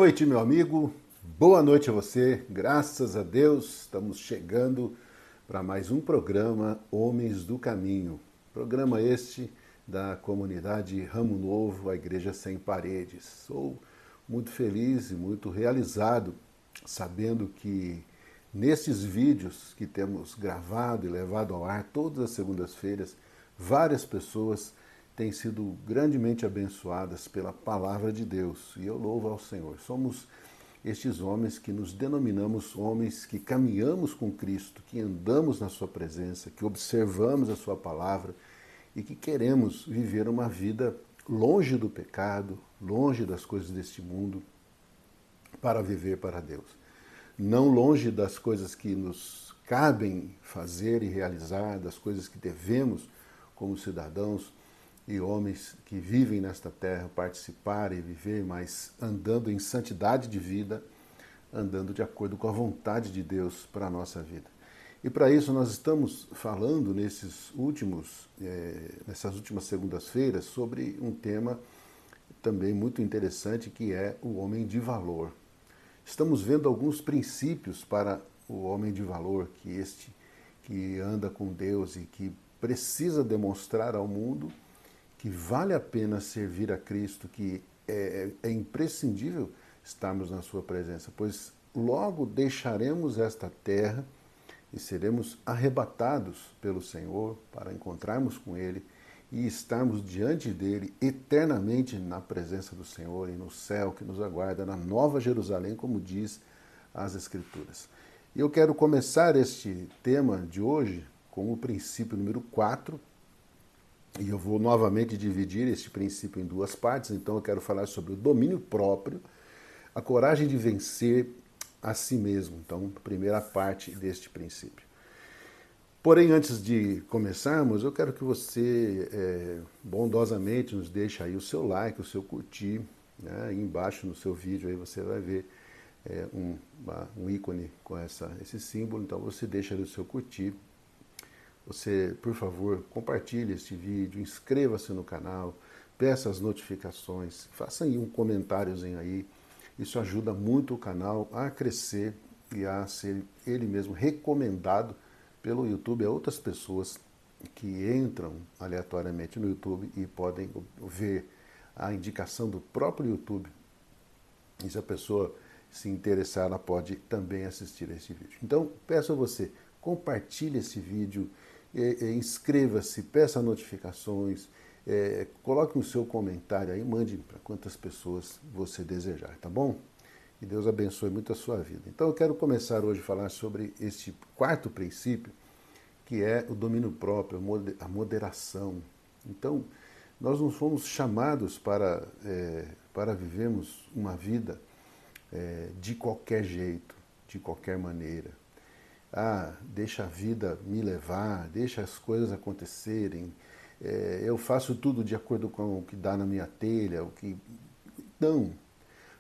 noite, meu amigo. Boa noite a você. Graças a Deus, estamos chegando para mais um programa Homens do Caminho. Programa este da comunidade Ramo Novo, a Igreja Sem Paredes. Sou muito feliz e muito realizado sabendo que nesses vídeos que temos gravado e levado ao ar todas as segundas-feiras, várias pessoas têm sido grandemente abençoadas pela palavra de Deus. E eu louvo ao Senhor. Somos estes homens que nos denominamos homens que caminhamos com Cristo, que andamos na sua presença, que observamos a sua palavra e que queremos viver uma vida longe do pecado, longe das coisas deste mundo, para viver para Deus. Não longe das coisas que nos cabem fazer e realizar, das coisas que devemos, como cidadãos e homens que vivem nesta terra, participar e viver, mas andando em santidade de vida, andando de acordo com a vontade de Deus para a nossa vida. E para isso nós estamos falando nessas últimas segundas-feiras sobre um tema também muito interessante, que é o homem de valor. Estamos vendo alguns princípios para o homem de valor, que anda com Deus e que precisa demonstrar ao mundo que vale a pena servir a Cristo, que é imprescindível estarmos na sua presença, pois logo deixaremos esta terra e seremos arrebatados pelo Senhor para encontrarmos com Ele e estarmos diante dele eternamente na presença do Senhor e no céu que nos aguarda, na Nova Jerusalém, como diz as Escrituras. E eu quero começar este tema de hoje com o princípio número 4, e eu vou novamente dividir este princípio em duas partes. Então eu quero falar sobre o domínio próprio, a coragem de vencer a si mesmo. Então, a primeira parte deste princípio. Porém, antes de começarmos, eu quero que você bondosamente nos deixe aí o seu like, o seu curtir, né? Aí embaixo no seu vídeo aí você vai ver um ícone com esse símbolo. Então você deixa ali o seu curtir. Você, por favor, compartilhe este vídeo, inscreva-se no canal, peça as notificações, faça aí um comentáriozinho aí. Isso ajuda muito o canal a crescer e a ser ele mesmo recomendado pelo YouTube a outras pessoas que entram aleatoriamente no YouTube e podem ver a indicação do próprio YouTube. E se a pessoa se interessar, ela pode também assistir a este vídeo. Então, peço a você, compartilhe esse vídeo, inscreva-se, peça notificações, coloque o seu comentário aí, mande para quantas pessoas você desejar, tá bom? E Deus abençoe muito a sua vida. Então eu quero começar hoje a falar sobre este quarto princípio, que é o domínio próprio, a moderação. Então, nós não fomos chamados para vivermos uma vida de qualquer jeito, de qualquer maneira. Deixa a vida me levar, deixa as coisas acontecerem, eu faço tudo de acordo com o que dá na minha telha, Não.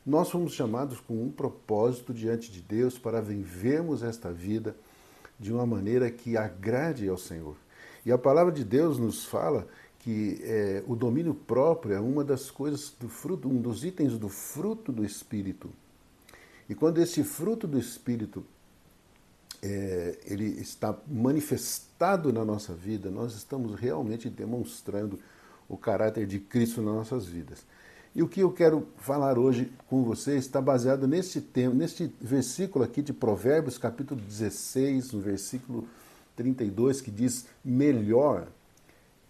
Nós fomos chamados com um propósito diante de Deus para vivermos esta vida de uma maneira que agrade ao Senhor. E a palavra de Deus nos fala que o domínio próprio é uma das coisas do fruto, um dos itens do fruto do Espírito. E quando esse fruto do Espírito ele está manifestado na nossa vida, nós estamos realmente demonstrando o caráter de Cristo nas nossas vidas. E o que eu quero falar hoje com vocês está baseado neste versículo aqui de Provérbios, capítulo 16, no versículo 32, que diz: melhor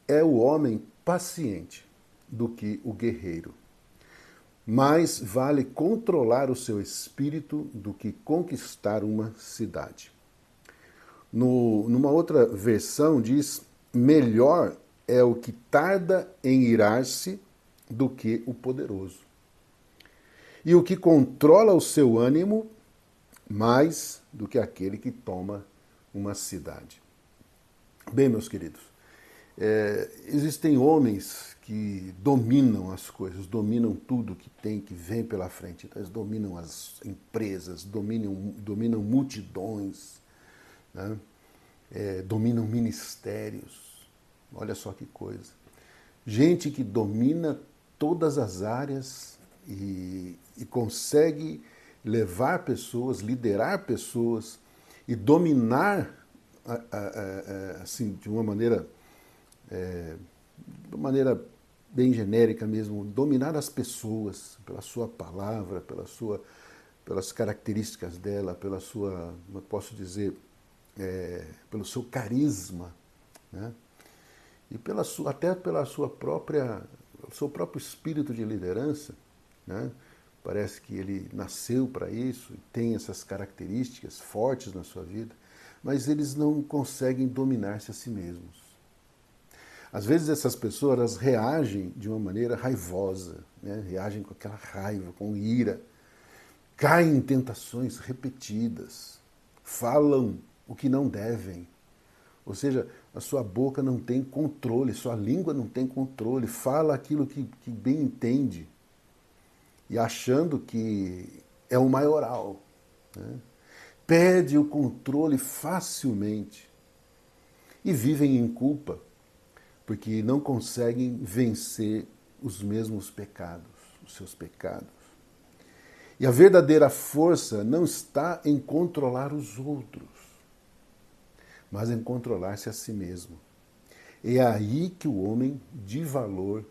é o homem paciente do que o guerreiro. Mais vale controlar o seu espírito do que conquistar uma cidade. Numa outra versão diz: melhor é o que tarda em irar-se do que o poderoso. E o que controla o seu ânimo mais do que aquele que toma uma cidade. Bem, meus queridos, existem homens que dominam as coisas, dominam tudo que tem, que vem pela frente. Então, eles dominam as empresas, dominam multidões, né? Dominam ministérios. Olha só que coisa. Gente que domina todas as áreas e consegue levar pessoas, liderar pessoas e dominar, assim, de uma maneira bem genérica mesmo, dominar as pessoas pela sua palavra, pelas características dela, pela sua, como eu posso dizer, pelo seu carisma, né? E até pela sua seu próprio espírito de liderança, né? Parece que ele nasceu para isso, tem essas características fortes na sua vida, mas eles não conseguem dominar-se a si mesmos. Às vezes essas pessoas elas reagem de uma maneira raivosa, né? Reagem com aquela raiva, com ira, caem em tentações repetidas, falam o que não devem. Ou seja, a sua boca não tem controle, sua língua não tem controle, fala aquilo que bem entende e achando que é o maioral, né? Perde o controle facilmente e vivem em culpa porque não conseguem vencer os mesmos pecados, os seus pecados. E a verdadeira força não está em controlar os outros, mas em controlar-se a si mesmo. É aí que o homem de valor,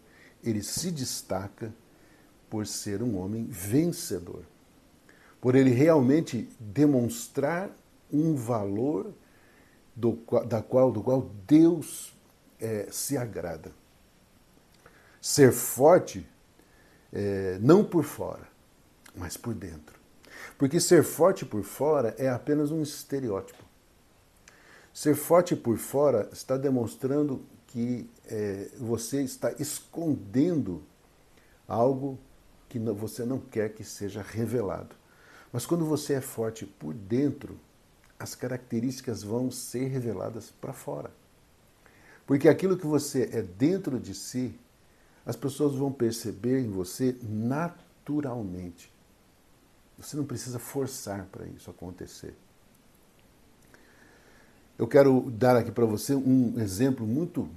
ele se destaca por ser um homem vencedor. Por ele realmente demonstrar um valor do qual Deus se agrada. Ser forte não por fora, mas por dentro. Porque ser forte por fora é apenas um estereótipo. Ser forte por fora está demonstrando que você está escondendo algo que você não quer que seja revelado. Mas quando você é forte por dentro, as características vão ser reveladas para fora. Porque aquilo que você é dentro de si, as pessoas vão perceber em você naturalmente. Você não precisa forçar para isso acontecer. Eu quero dar aqui para você um exemplo muito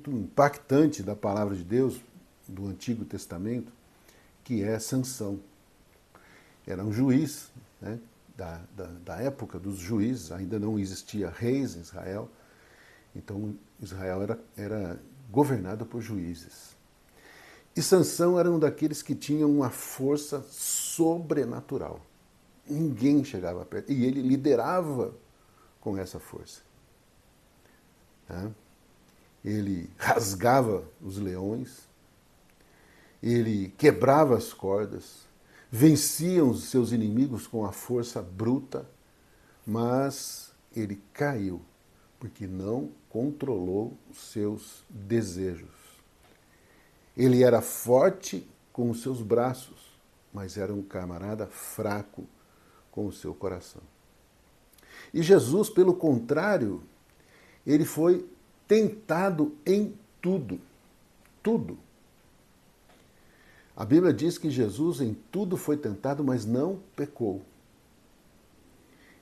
impactante da palavra de Deus, do Antigo Testamento, que é Sansão. Era um juiz, né, da época dos juízes, ainda não existia reis em Israel, então Israel era governado por juízes. E Sansão era um daqueles que tinham uma força sobrenatural. Ninguém chegava perto. E ele liderava com essa força. Ele rasgava os leões, ele quebrava as cordas, vencia os seus inimigos com a força bruta, mas ele caiu porque não controlou os seus desejos. Ele era forte com os seus braços, mas era um camarada fraco com o seu coração. E Jesus, pelo contrário, ele foi tentado em tudo. Tudo. A Bíblia diz que Jesus em tudo foi tentado, mas não pecou.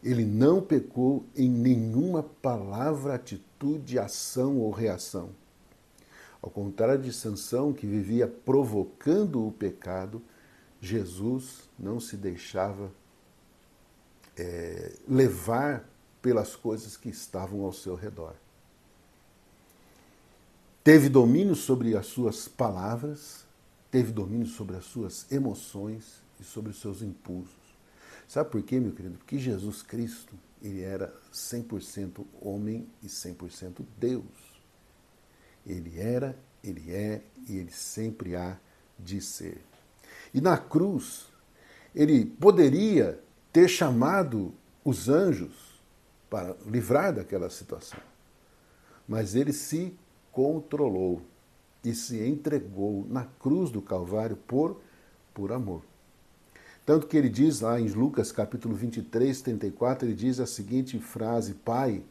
Ele não pecou em nenhuma palavra, atitude, ação ou reação. Ao contrário de Sansão, que vivia provocando o pecado, Jesus não se deixava levar pelas coisas que estavam ao seu redor. Teve domínio sobre as suas palavras, teve domínio sobre as suas emoções e sobre os seus impulsos. Sabe por quê, meu querido? Porque Jesus Cristo, ele era 100% homem e 100% Deus. Ele era, ele é e ele sempre há de ser. E na cruz, ele poderia ter chamado os anjos para livrar daquela situação. Mas ele se controlou e se entregou na cruz do Calvário por amor. Tanto que ele diz lá em Lucas capítulo 23, 34, ele diz a seguinte frase: Pai,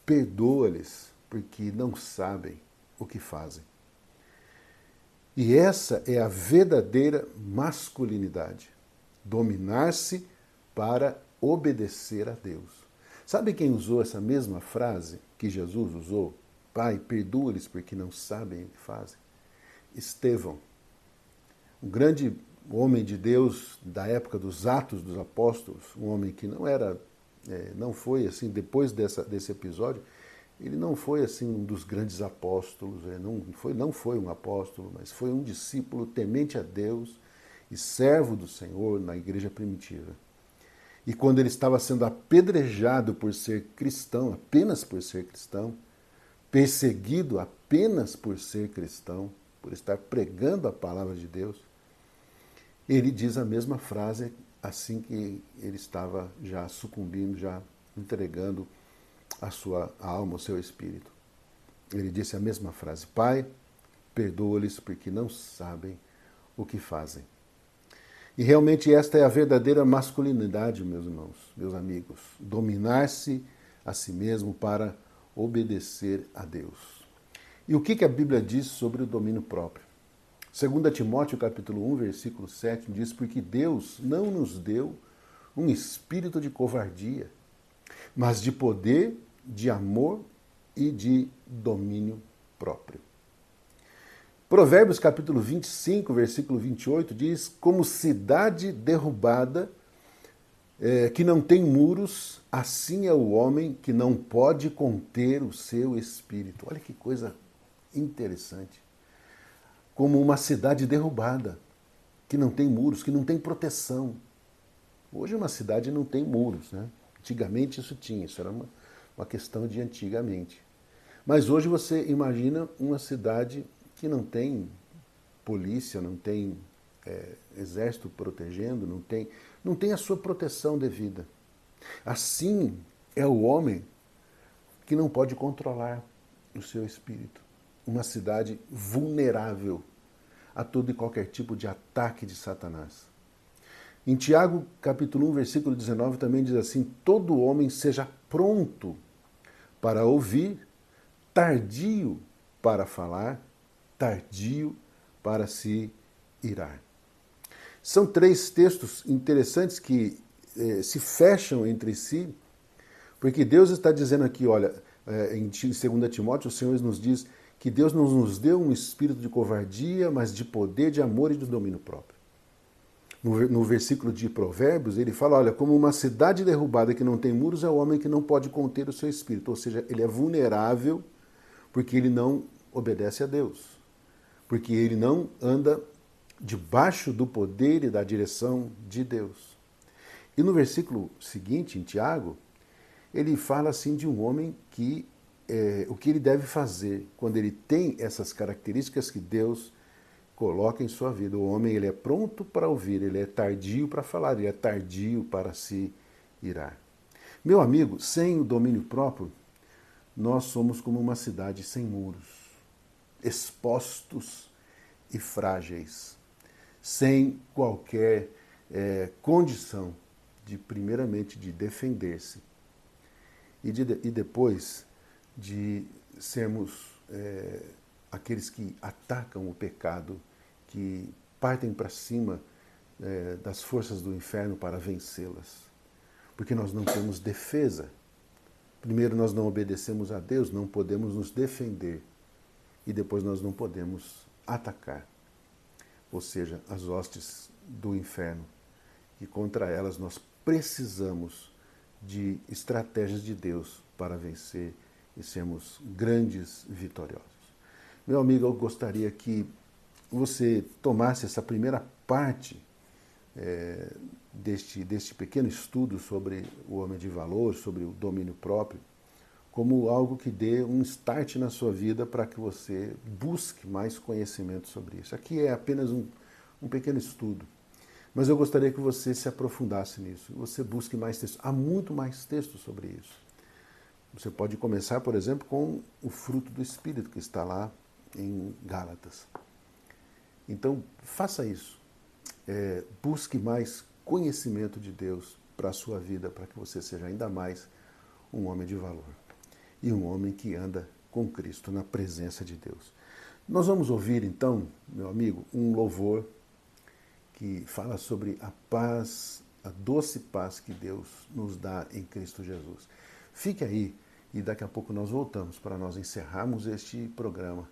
perdoa-lhes, porque não sabem o que fazem. E essa é a verdadeira masculinidade. Dominar-se para obedecer a Deus. Sabe quem usou essa mesma frase que Jesus usou? Pai, perdoa-lhes porque não sabem o que fazem. Estevão, um grande homem de Deus da época dos Atos dos Apóstolos, um homem que não foi assim, depois desse episódio, ele não foi assim um dos grandes apóstolos, não foi um apóstolo, mas foi um discípulo temente a Deus e servo do Senhor na igreja primitiva. E quando ele estava sendo apedrejado por ser cristão, apenas por ser cristão, perseguido apenas por ser cristão, por estar pregando a palavra de Deus, ele diz a mesma frase assim que ele estava já sucumbindo, já entregando a sua alma, o seu espírito. Ele disse a mesma frase: Pai, perdoa-lhes porque não sabem o que fazem. E realmente esta é a verdadeira masculinidade, meus irmãos, meus amigos. Dominar-se a si mesmo para obedecer a Deus. E o que a Bíblia diz sobre o domínio próprio? 2 Timóteo capítulo 1, versículo 7 diz: porque Deus não nos deu um espírito de covardia, mas de poder, de amor e de domínio próprio. Provérbios capítulo 25, versículo 28 diz: como cidade derrubada, que não tem muros, assim é o homem que não pode conter o seu espírito. Olha que coisa interessante. Como uma cidade derrubada, que não tem muros, que não tem proteção. Hoje uma cidade não tem muros, né? Antigamente isso tinha, isso era uma questão de antigamente. Mas hoje você imagina uma cidade que não tem polícia, não tem exército protegendo, não tem a sua proteção devida. Assim é o homem que não pode controlar o seu espírito. Uma cidade vulnerável a todo e qualquer tipo de ataque de Satanás. Em Tiago, capítulo 1, versículo 19, também diz assim: todo homem seja pronto para ouvir, tardio para falar, tardio para se irar. São três textos interessantes que se fecham entre si, porque Deus está dizendo aqui, olha, em 2 Timóteo, o Senhor nos diz que Deus não nos deu um espírito de covardia, mas de poder, de amor e de domínio próprio. No versículo de Provérbios, ele fala, olha, como uma cidade derrubada que não tem muros é o homem que não pode conter o seu espírito. Ou seja, ele é vulnerável porque ele não obedece a Deus. Porque ele não anda debaixo do poder e da direção de Deus. E no versículo seguinte, em Tiago, ele fala assim de um homem que o que ele deve fazer quando ele tem essas características que Deus coloca em sua vida. O homem, ele é pronto para ouvir, ele é tardio para falar, ele é tardio para se irar. Meu amigo, sem o domínio próprio, nós somos como uma cidade sem muros, expostos e frágeis, sem qualquer condição de, primeiramente, de defender-se e depois de sermos aqueles que atacam o pecado, que partem para cima das forças do inferno para vencê-las. Porque nós não temos defesa. Primeiro, nós não obedecemos a Deus, não podemos nos defender. E depois nós não podemos atacar. Ou seja, as hostes do inferno. E contra elas nós precisamos de estratégias de Deus para vencer e sermos grandes vitoriosos. Meu amigo, eu gostaria que você tomasse essa primeira parte deste pequeno estudo sobre o homem de valor, sobre o domínio próprio, como algo que dê um start na sua vida para que você busque mais conhecimento sobre isso. Aqui é apenas um pequeno estudo, mas eu gostaria que você se aprofundasse nisso, você busque mais textos. Há muito mais textos sobre isso. Você pode começar, por exemplo, com o fruto do Espírito, que está lá em Gálatas. Então, faça isso. Busque mais conhecimento de Deus para a sua vida, para que você seja ainda mais um homem de valor. E um homem que anda com Cristo, na presença de Deus. Nós vamos ouvir, então, meu amigo, um louvor que fala sobre a paz, a doce paz que Deus nos dá em Cristo Jesus. Fique aí e daqui a pouco nós voltamos para nós encerrarmos este programa,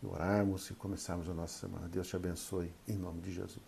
orarmos e começarmos a nossa semana. Deus te abençoe em nome de Jesus.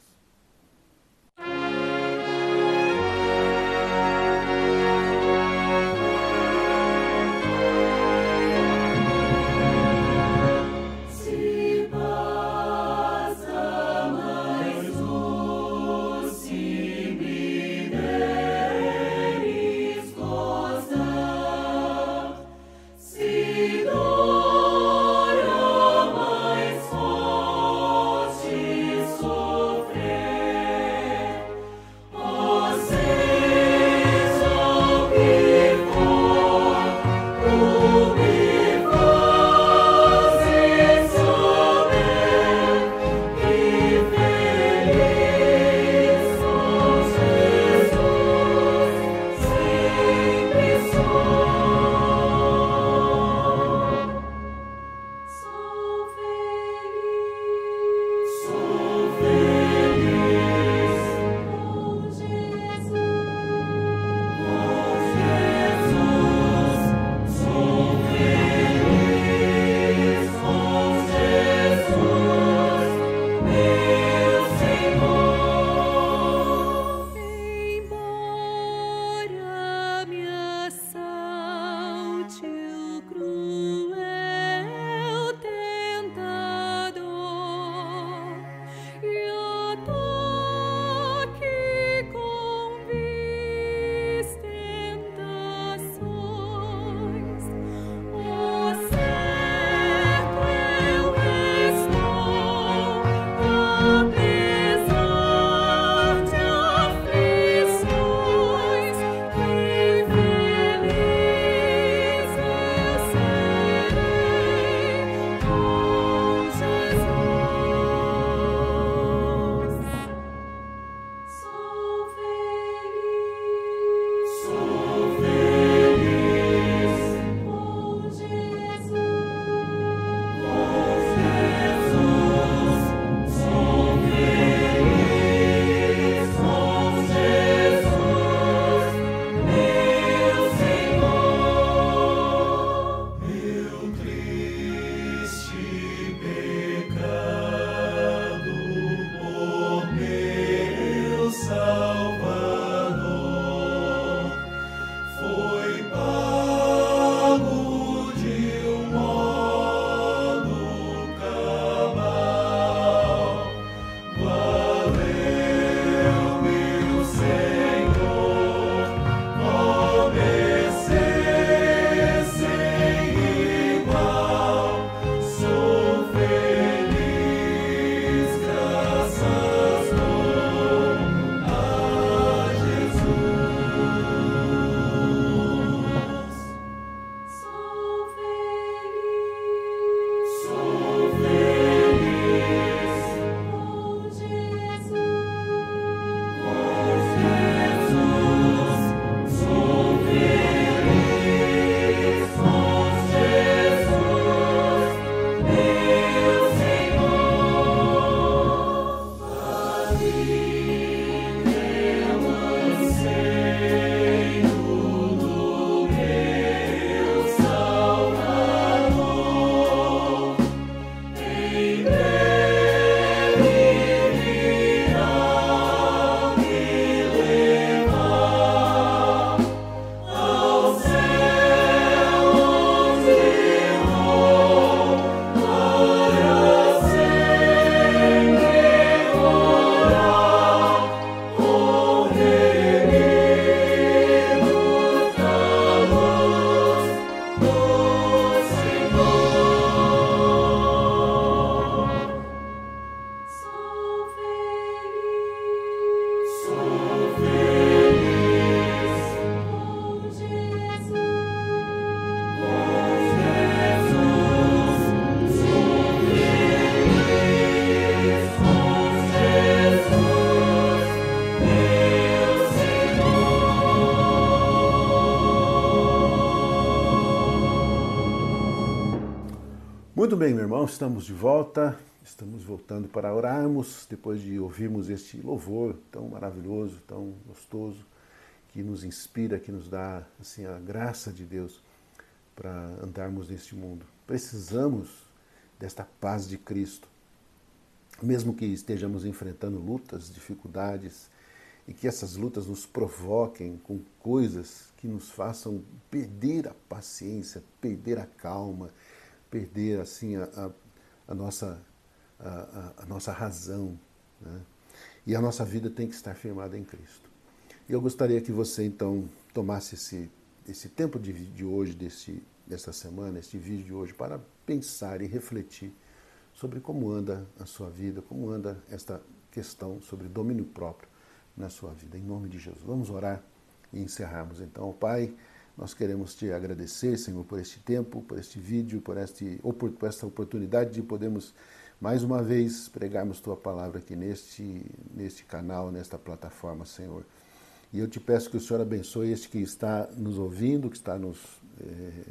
Muito bem, meu irmão, estamos de volta, estamos voltando para orarmos, depois de ouvirmos este louvor tão maravilhoso, tão gostoso, que nos inspira, que nos dá assim, a graça de Deus para andarmos neste mundo. Precisamos desta paz de Cristo, mesmo que estejamos enfrentando lutas, dificuldades, e que essas lutas nos provoquem com coisas que nos façam perder a paciência, perder a calma, perder assim a nossa razão, né? E a nossa vida tem que estar firmada em Cristo. E eu gostaria que você então tomasse esse tempo de hoje, dessa semana, este vídeo de hoje, para pensar e refletir sobre como anda a sua vida, como anda esta questão sobre domínio próprio na sua vida. Em nome de Jesus. Vamos orar e encerrarmos então. Pai, nós queremos te agradecer, Senhor, por este tempo, por este vídeo, por esta oportunidade de podermos mais uma vez pregarmos tua palavra aqui neste canal, nesta plataforma, Senhor. E eu te peço que o Senhor abençoe este que está nos ouvindo, que está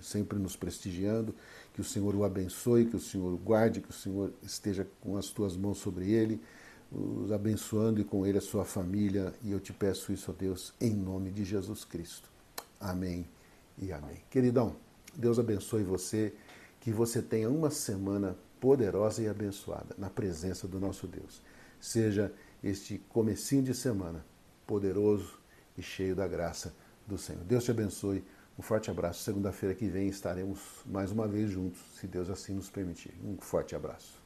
sempre nos prestigiando, que o Senhor o abençoe, que o Senhor o guarde, que o Senhor esteja com as tuas mãos sobre ele, os abençoando e com ele a sua família. E eu te peço isso, ó Deus, em nome de Jesus Cristo. Amém e amém. Queridão, Deus abençoe você, que você tenha uma semana poderosa e abençoada na presença do nosso Deus. Seja este comecinho de semana poderoso e cheio da graça do Senhor. Deus te abençoe. Um forte abraço. Segunda-feira que vem estaremos mais uma vez juntos, se Deus assim nos permitir. Um forte abraço.